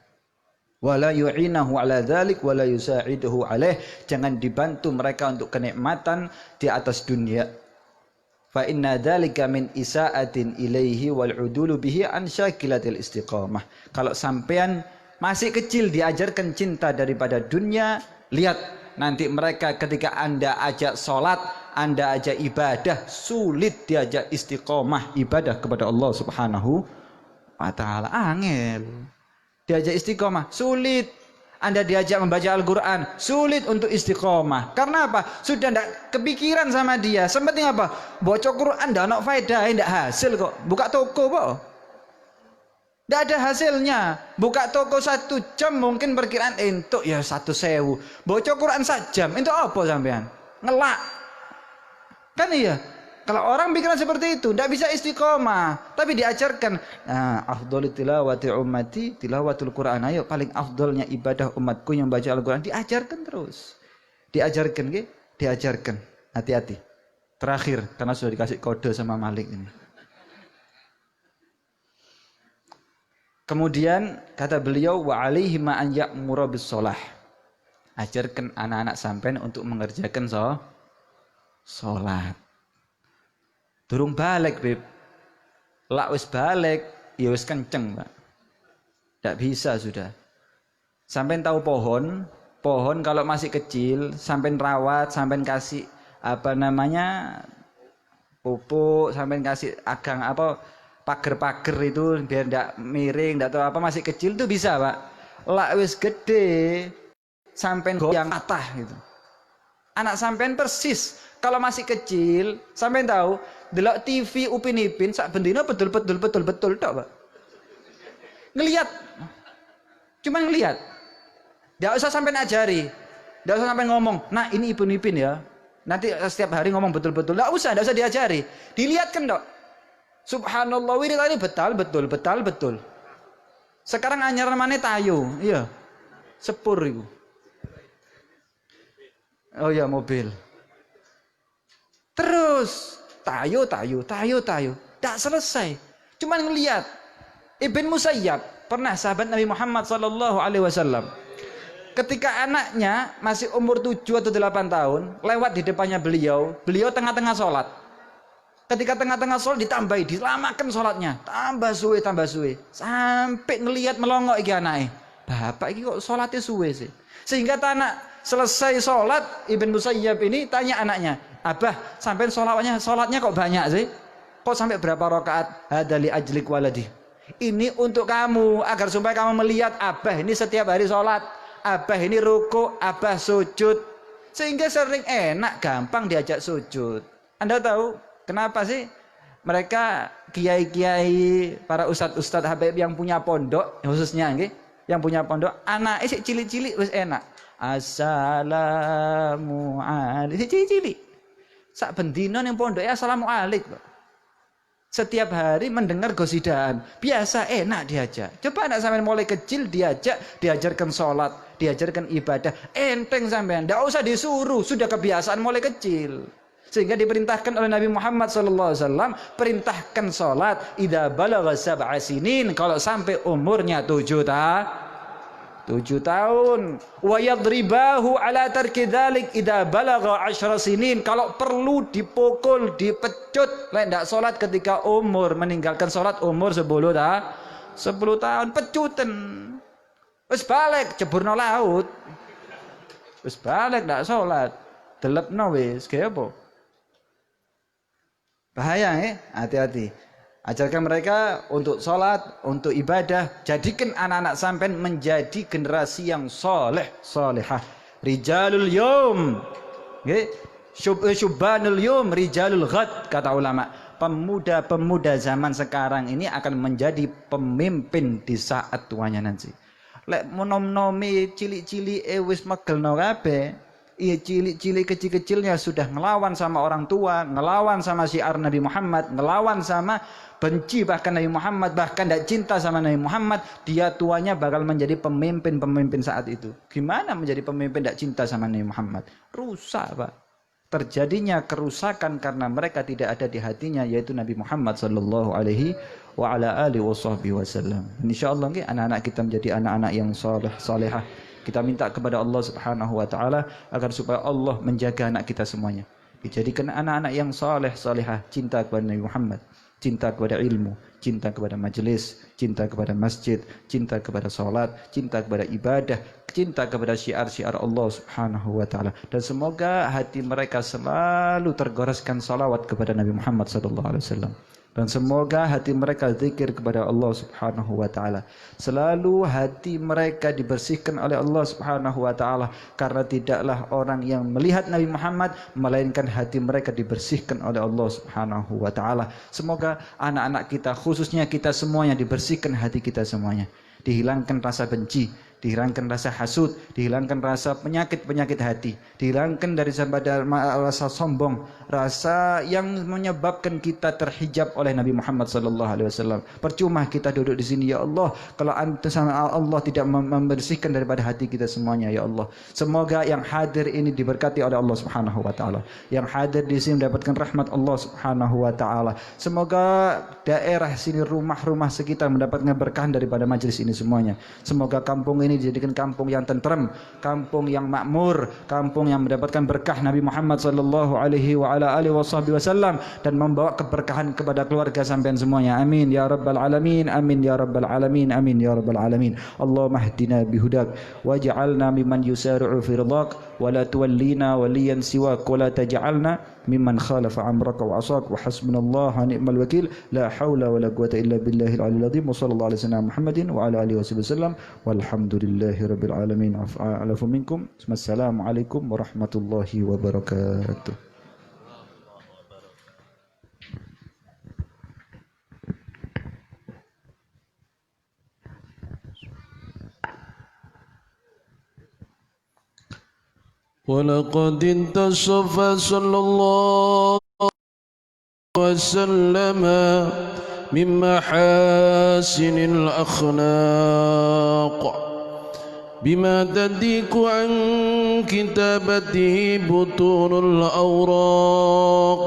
Wala yu'inahu ala dzalik wala yusa'iduhu alaih. Jangan dibantu mereka untuk kenikmatan di atas dunia. Fa inna dzalika min isa'atin ilaihi wal udulu bihi an syakilatil istiqamah. Kalau sampean masih kecil diajarkan cinta daripada dunia, lihat nanti mereka ketika Anda ajak sholat, Anda ajak ibadah, sulit diajak istiqomah ibadah kepada Allah Subhanahu wa ta'ala. Angel diajak istiqomah, sulit. Anda diajak membaca Al-Quran, sulit untuk istiqomah. Karena apa? Sudah tidak kepikiran sama dia. Sepenting apa? Baca Quran tidak ada faedah, tidak hasil kok. Buka toko kok, tidak ada hasilnya. Buka toko 1 jam mungkin perkiraan entuk ya 1.000. Baca Quran 1 jam, itu apa sampean? Ngelak. Kan iya. Kalau orang pikiran seperti itu, tidak bisa istiqomah. Tapi diajarkan, afdhalu tilawati ummati tilawatul Quran. Ayo, paling afdolnya ibadah umatku yang baca Al-Quran. Diajarkan terus. Diajarkan, ke? Diajarkan. Hati-hati. Terakhir, karena sudah dikasih kode sama Malik ini. Kemudian kata beliau, wa alaihi ma an ya'mura bis shalah. Ajarkan anak-anak sampean untuk mengerjakan salat. Durung balik, Beb. Lak wis balik, ya wis kenceng, Pak. Tidak bisa sudah. Sampean tahu pohon kalau masih kecil, sampean rawat, sampean kasih pupuk, sampean kasih agang pager-pager itu biar tidak miring, tidak tahu apa, masih kecil itu bisa, Pak. Lak wis gede, sampean goyang patah gitu. Anak sampean persis. Kalau masih kecil, sampean tahu, delok TV Upin Ipin sak bendina betul tok, Pak. Ngelihat. Cuma ngelihat. Enggak usah sampean ajari. Enggak usah sampean ngomong, "Nah, ini Upin Ipin ya." Nanti setiap hari ngomong betul-betul. Enggak usah diajari. Dilihatkan, Dok. Subhanallah, wiridane betul. Sekarang anyaran maneh tayo. Iya. Sepur iku. Oh ya, mobil. Terus tayo. Tak selesai. Cuman ngelihat. Ibn Musayyab pernah sahabat Nabi Muhammad sallallahu alaihi wasallam. Ketika anaknya masih umur 7 atau 8 tahun, lewat di depannya beliau tengah-tengah sholat. Ketika tengah-tengah sholat ditambahi, dilamakan sholatnya. Tambah suwe. Sampai ngelihat melongok iki anake. Bapak iki kok sholatnya suwe sih. Sehingga anak selesai sholat, Ibn Musayyab ini tanya anaknya, "Abah, sampai sholatnya kok banyak sih? Kok sampai berapa rakaat?" "Hadali ajlik waladi." Ini untuk kamu, agar supaya kamu melihat Abah ini setiap hari sholat, Abah ini ruku, Abah sujud. Sehingga sering enak, gampang diajak sujud. Anda tahu kenapa sih mereka kiai-kiai, para ustadz-ustadz Habib yang punya pondok, khususnya yang punya pondok, anak sik cilik-cilik wis enak. Assalamu alaikum. Cilik-cilik. Sak bendino ning pondoke assalamu alaikum. Setiap hari mendengar gosidan, biasa enak diajak. Coba anak sampean mulai kecil diajarkan sholat, diajarkan ibadah, enteng sampean, ndak usah disuruh, sudah kebiasaan mulai kecil. Sehingga diperintahkan oleh Nabi Muhammad SAW, perintahkan sholat idza balagha sab'a sinin, kalau sampai umurnya 7 tahun. Wa yadribahu ala tarki dzalik idza balagha 10 sinin, kalau perlu dipukul, dipecut lek ndak salat ketika meninggalkan salat umur 10 tahun, pecutan. Wis balik jeburno laut. Wis balik ndak salat. Delepno wis, kaya apa? Bahaya, hati-hati. Ajarkan mereka untuk sholat, untuk ibadah. Jadikan anak-anak sampean menjadi generasi yang solehah. Rijalul yom, syubbanul yom, rijalul ghad, kata ulama. Pemuda-pemuda zaman sekarang ini akan menjadi pemimpin di saat tuanya nanti. Lek nom-nomi cilik-cilik wis megelno kabeh. Iya, cilik-cilik kecil-kecilnya sudah ngelawan sama orang tua, ngelawan sama syiar Nabi Muhammad, ngelawan sama benci bahkan Nabi Muhammad, bahkan tidak cinta sama Nabi Muhammad. Dia tuanya bakal menjadi pemimpin saat itu. Gimana menjadi pemimpin tidak cinta sama Nabi Muhammad? Rusak, Pak. terjadinya kerusakan karena mereka tidak ada di hatinya, yaitu Nabi Muhammad sallallahu alaihi wa ala alihi wasallam. Insyaallah anak-anak kita menjadi anak-anak yang saleh salehah. Kita minta kepada Allah Subhanahu wa taala agar supaya Allah menjaga anak kita semuanya. Dijadikan anak-anak yang saleh salehah, cinta kepada Nabi Muhammad, cinta kepada ilmu, cinta kepada majelis, cinta kepada masjid, cinta kepada salat, cinta kepada ibadah, cinta kepada syiar-syiar Allah Subhanahu wa taala. Dan semoga hati mereka selalu tergoreskan salawat kepada Nabi Muhammad sallallahu alaihi wasallam. Dan semoga hati mereka zikir kepada Allah Subhanahu wa taala. Selalu hati mereka dibersihkan oleh Allah Subhanahu wa taala, karena tidaklah orang yang melihat Nabi Muhammad melainkan hati mereka dibersihkan oleh Allah Subhanahu wa taala. Semoga anak-anak kita, khususnya kita semuanya, dibersihkan hati kita semuanya. Dihilangkan rasa benci, dihilangkan rasa hasud, dihilangkan rasa penyakit-penyakit hati, dihilangkan dari rasa sombong, rasa yang menyebabkan kita terhijab oleh Nabi Muhammad sallallahu alaihi wasallam. Percuma kita duduk di sini ya Allah kalau Allah tidak membersihkan daripada hati kita semuanya ya Allah. Semoga yang hadir ini diberkati oleh Allah Subhanahu wa taala. Yang hadir di sini mendapatkan rahmat Allah Subhanahu wa taala. Semoga daerah sini, rumah-rumah sekitar mendapatkan berkah daripada majelis ini semuanya. Semoga kampung ini dijadikan kampung yang tenteram, kampung yang makmur, kampung yang mendapatkan berkah Nabi Muhammad sallallahu alaihi wa ala alihi wasallam, dan membawa keberkahan kepada keluarga sampean semuanya. Amin ya rabbal alamin, amin ya rabbal alamin, amin ya rabbal alamin. Allahumma hdina bihudak waj'alna mimman yusari'u fi ridhak wa la tuwallina waliyan siwak wa la taj'alna mimman khalafa amraka wa asak wa hasbunallahu wa ni'mal wakil. La haula wa la quwata illa billahil aliyyil azim. Wa sallallahu alaihi wasallam Muhammadin wa ala alihi wasallam. Walhamdulillahi rabbil alamin. Afu minkum. Wassalamualaikum warahmatullahi wabarakatuh. ولقد انتصف صلى الله وسلم من محاسن الأخلاق بما تديك عن كتابته بطون الأوراق.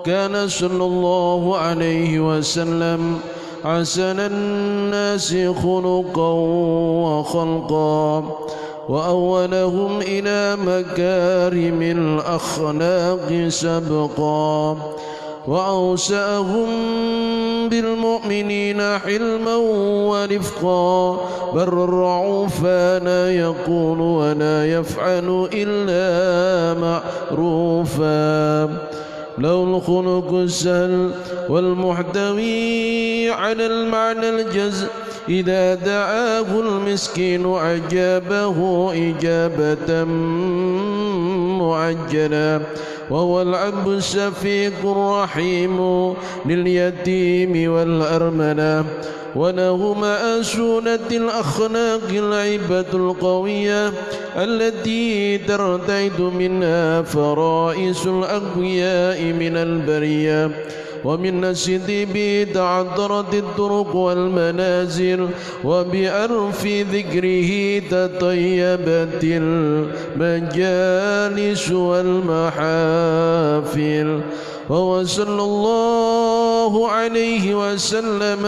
كان صلى الله عليه وسلم حسن الناس خلقا وخلقا وأولهم إلى مكارم الأخلاق سبقا وأوسعهم بالمؤمنين حلما ورفقا بر الرعوفا لا يقول ولا يفعل إلا معروفا له الخلق السهل والمحتوي على المعنى الجزء إذا دعاه المسكين أجابه إجابة معجلة وهو العبد الشفيق الرحيم لليتيم والأرملة وله مآسونة الأخلاق العبة القوية التي ترتعد منها فرائس الأقوياء من البرية ومن السدب تعطرت الطرق والمنازل وبأرف ذكره تطيبت المجالس والمحافل وهو صلى الله عليه وسلم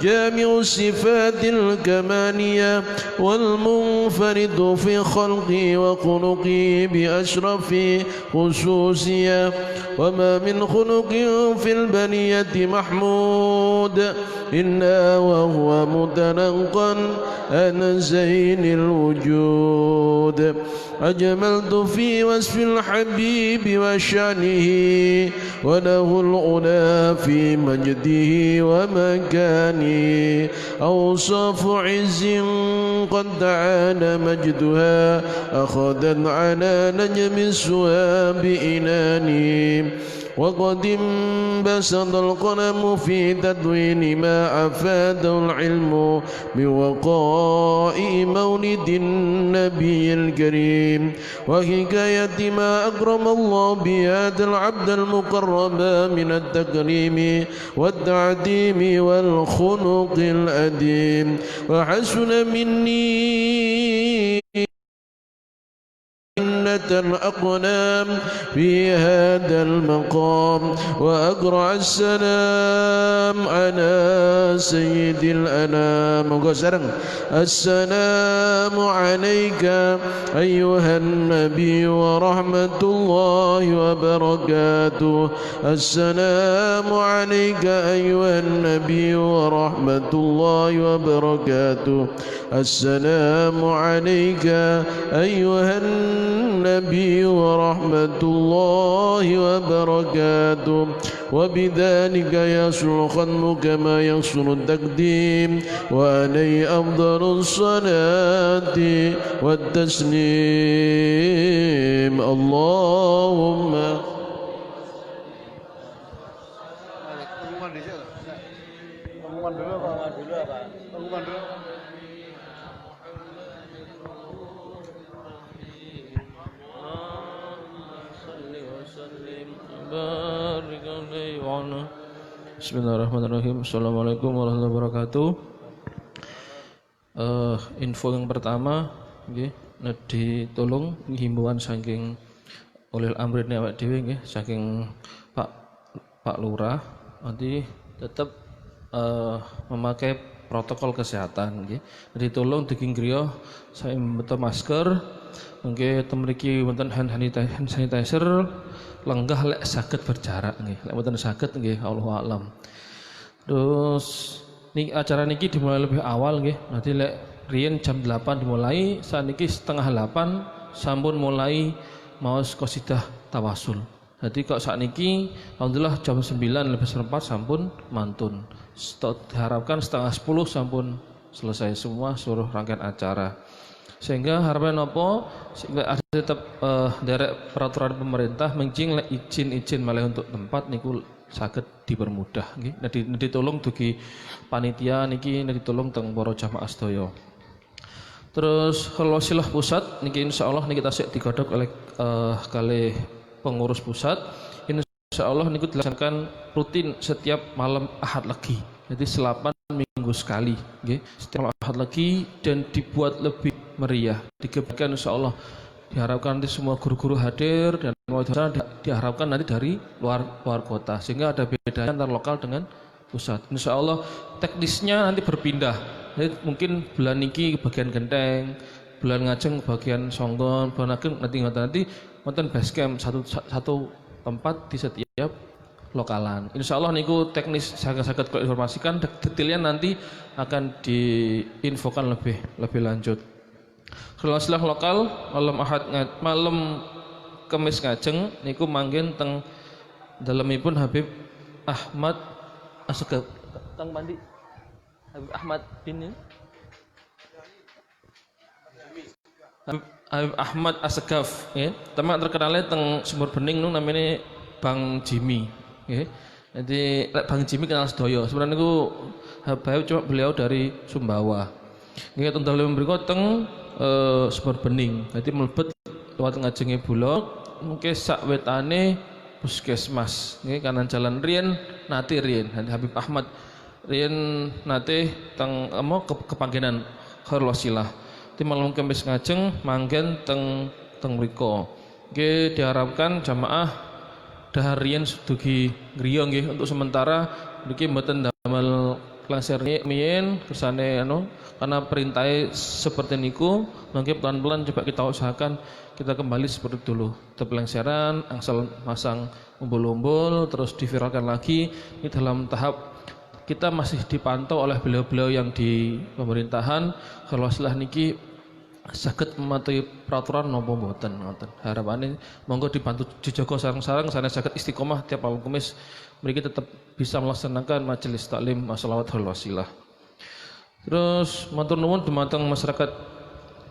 جامع الصفات الكمالية والمنفرد في خلقه وخلقه بأشرف خصوصية وما من خلق في البرية محمود إلا وهو متنقا عن زين الوجود. أجملت في وصف الحبيب وشأنه وله الغنى في مجده ومكانه أوصاف عز قد تعالى مجدها أخذت على نجم السواب إناني وقد انبسط القلم في تدوين ما أفاده العلم من وقائع مولد النبي الكريم وحكاية ما أكرم الله بهذا العبد المقرب من التكريم والتعديم والخلق الأديم وحسن مني زلت الأقلام في هذا المقام وأقرع السلام على سيد الأنام. السلام عليك أيها النبي ورحمة الله وبركاته. السلام عليك أيها النبي ورحمة الله وبركاته. السلام عليك أيها النبي ورحمة الله وبركاته. وبذلك يصل ختم كما يصل التقديم وعليه أفضل الصلاة والتسليم. اللهم Bismillahirrahmanirrahim. Assalamualaikum warahmatullahi wabarakatuh. Info yang pertama, nggih, ditolong himbauan saking oleh amrine awak dhewe nggih, saking Pak Lurah, nanti tetap memakai protokol kesehatan nggih. Ditolong digingriya saya mbeto masker, nggih temriki wonten hand sanitizer, lenggah lek saged berjarak nggih. Lek mboten saged nggih Allahu a'lam. Terus niki acara niki dimulai lebih awal nggih. Nanti lek riyen jam 8 dimulai, saniki setengah 8 sampun mulai maos qasidah tawasul. Jadi kok sakniki alhamdulillah jam 9 lebih seperempat sampun mantun. Diharapkan setengah 10 sampun selesai semua seluruh rangkaian acara. Sehingga harapan apa? Sehingga ada tetap derek peraturan pemerintah menjing izin malah untuk tempat niku saged dipermudah nggih. Ditolong dugi panitia niki ditolong teng para jamaah sedaya. Terus Khalwasilah pusat niki insyaallah niki tasik digodhog oleh kalih pengurus pusat. Insyaallah niku dilaksanakan rutin setiap malam Ahad Legi. Jadi 8 minggu sekali nggih. Setiap Ahad Legi dan dibuat lebih meriah. Digebrakan insyaallah. Diharapkan nanti semua guru-guru hadir dan diharapkan nanti dari luar kota sehingga ada bedanya antara lokal dengan pusat. Insyaallah teknisnya nanti berpindah. Jadi mungkin bulan niki bagian genteng, bulan ngajeng bagian songgon, bulan ageng nanti wonten base camp satu tempat di setiap lokalan. Insyaallah niku teknis saged kula informasikan, detailnya nanti akan diinfokan lebih lanjut. Khalwasilah lokal malam Kamis ngajeng niku manggen teng dalemipun Habib Ahmad Asegaf teng mandi Habib Ahmad bin Habib Ahmad Asegaf nggih. Teman terkenalnya teng Sumur Bening nu namanya Bang Jimmy nggih. Jadi Bang Jimmy kenal sedaya. Sebenarnya niku Habib cuma beliau dari Sumbawa. Nggih teng dalem mriku teng Sumur Bening. Jadi mlebet lewat ngajenge bulog mungkin sak wetane puskesmas nggih kanan jalan riyen Habib Ahmad riyen nate teng kepanggenan Khalwasilah. Di malam Kamis ngajeng manggen teng mriku. Nggih diharapkan jamaah dahar riyen dugi griya nggih untuk sementara niki mboten damel Langser mien kersane karena perintahnya seperti niku, mungkin pelan-pelan coba kita usahakan kita kembali seperti dulu. Tetap lengseran, angsal masang umbul-umbul, terus diviralkan lagi. Ini dalam tahap kita masih dipantau oleh beliau-beliau yang di pemerintahan. Kalau setelah niki saged mematuhi peraturan nopo mboten ngoten. Harapane monggo dibantu dijaga sareng-sareng sana saged istiqomah tiap malam Kamis mriki tetap bisa melaksanakan majelis taklim shalawat Khalwasilah. Terus matur nuwun dumateng masyarakat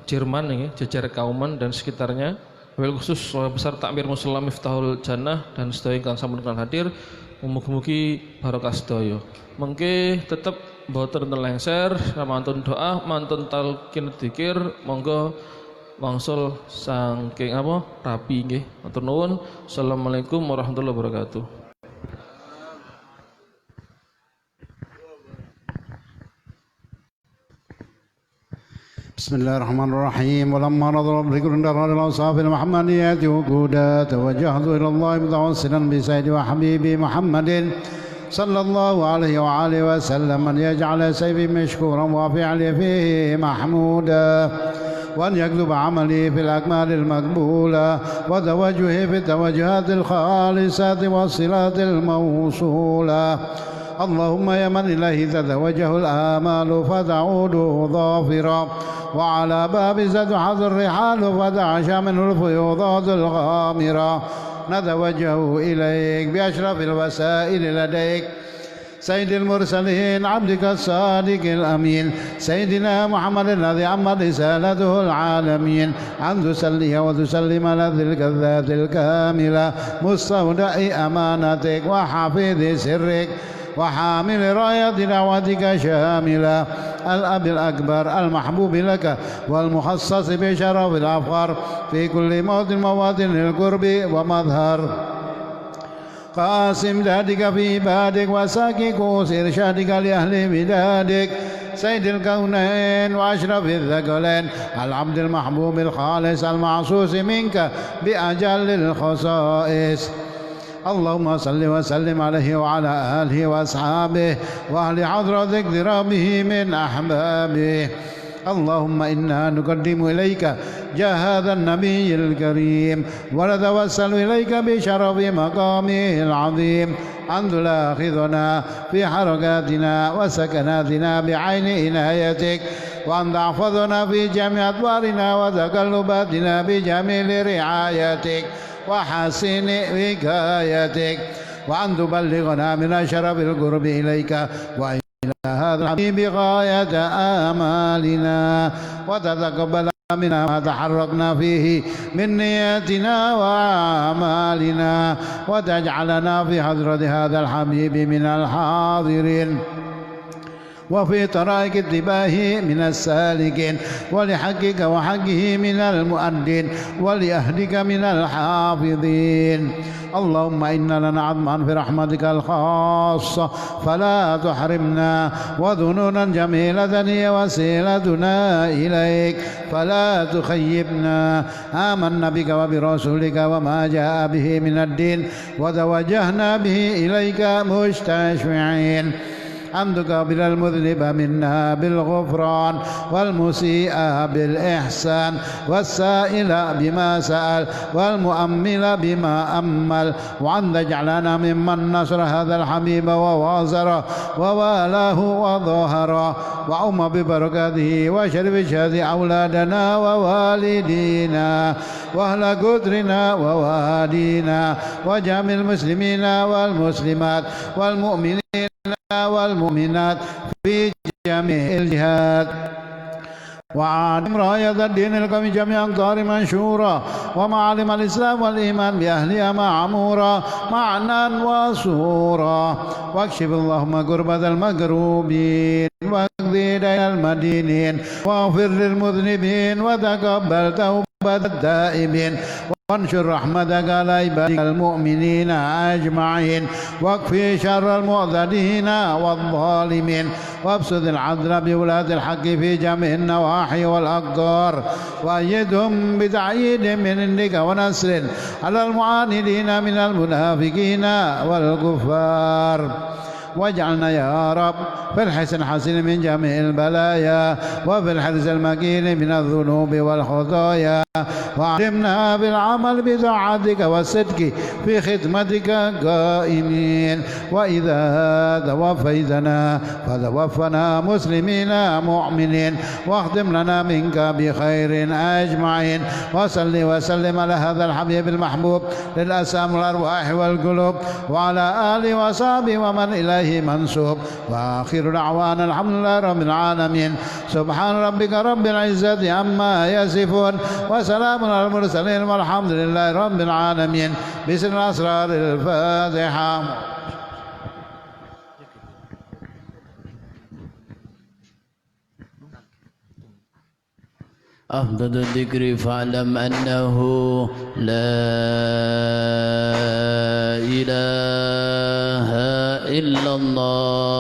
Jerman nggih, jajar Kauman dan sekitarnya. Wabil khusus besar takmir musala Miftahul Jannah dan sedaya ingkang sampun hadir. Mugi-mugi barokah sedaya. Mengke tetep mboten lengser, mantun doa, mantun talqin dzikir, monggo wangsul saking rapi nggih. Matur nuwun. Assalamualaikum warahmatullahi wabarakatuh. بسم الله الرحمن الرحيم. ولما نظر بذكر دار الأوصاف المحمدية وجودا توجهت إلى الله متوسلا بسيدي وحبيبي محمد صلى الله عليه وآله وسلم أن يجعل سيفي مشكورا وفعلي فيه محمودا، وأن يكتب عملي في الأكمال المقبولة، وتوجهي في التوجهات الخالصة والصلات الموصولة. اللهم يا من إليه تتوجه الآمال فتعود ظافرا، وعلى باب ستحظ الرحال فتعشى منه الفيوضات الغامرة، نتوجه إليك بأشرف الوسائل لديك سيد المرسلين عبدك الصادق الأمين سيدنا محمد الذي عمت رسالته العالمين، أن تسلي وتسلم على تلك الذات الكاملة مستودع أمانتك وحفيظ سرك وحامل راية دعوتك شاملة، الأب الأكبر المحبوب لك والمخصص بشرف الأفخار في كل مواطن للقرب ومظهر، قاسم ذاتك في عبادك وساكي كوس إرشادك لأهل بلادك سيد الكونين وأشرف الثقلين، العبد المحبوب الخالص المعصوص منك بأجل الخصائص. اللهم صل وسلم عليه وعلى آله وأصحابه وأهل حضرتك ذرابه من أحبابه. اللهم إنا نقدم إليك جاه هذا النبي الكريم ونتوسل إليك بشرف مقامه العظيم أن تلاحظنا في حركاتنا وسكناتنا بعين عنايتك، وأن تحفظنا في جميع أدوارنا وتقلباتنا بجميل رعايتك وحسن وقايتك، وأن تبلغنا من شرف القرب إليك وإلى هذا الحبيب غاية آمالنا، وتتقبل منا ما تحركنا فيه من نياتنا وأعمالنا، وتجعلنا في حضرة هذا الحبيب من الحاضرين وفي طرائق اتباعه من السالكين، ولحقك وحقه من المؤدين، ولأهلك من الحافظين. اللهم إنا لنا عظما في رحمتك الخاصة فلا تحرمنا، وذنونا جميلة هي وسيلتنا إليك فلا تخيبنا. آمنا بك وبرسولك وما جاء به من الدين، وتوجهنا به إليك مستشفعين أن تقبل المذنب منا بالغفران، والمسيء بالإحسان، والسائل بما سأل، والمؤمل بما أمل، وأن تجعلنا ممن نصر هذا الحبيب ووازره ووالاه وظهره، وأم ببركاته وشرف شهد أولادنا ووالدينا وأهل قدرنا ووالينا وجميع المسلمين والمسلمات والمؤمنين والمؤمنات في جميع الجهات، وعالم راية الدين القومي جميع أقطار منشورة، ومعالم الإسلام والإيمان بأهلها معمورة معنا وصورا، واكشف اللهم كربة المكروبين واقضي دين المدينين، واغفر للمذنبين وتقبل توبة التائبين، وانشر رحمتك على عبادك المؤمنين أجمعين، واكفي شر المعتدين والظالمين، وابسط العدل بولاة الحق في جميع النواحي والأقطار، وأيدهم بتعييد من عندك ونصر على المعاندين من المنافقين والكفار، واجعلنا يا رب في الحسن حسن من جميع البلايا، وفي الحرز المكين من الذنوب والخطايا، وعلمنا بالعمل بطاعتك والصدق في خدمتك قائمين، وإذا توفيتنا فتوفنا مسلمين مؤمنين، واختم لنا منك بخير أجمعين. وصل وسلم على هذا الحبيب المحبوب للأسام والأرواح والقلوب، وعلى آله وصحبه ومن إليه منسوب، وآخر دعوانا الحمد لله رب العالمين. سبحان ربك رب العزة عما يصفون، وسلام على المرسلين، والحمد لله رب العالمين. بسم الأسرار الفاتحة. أفضل الذكر فاعلم أنه لا إله إلا الله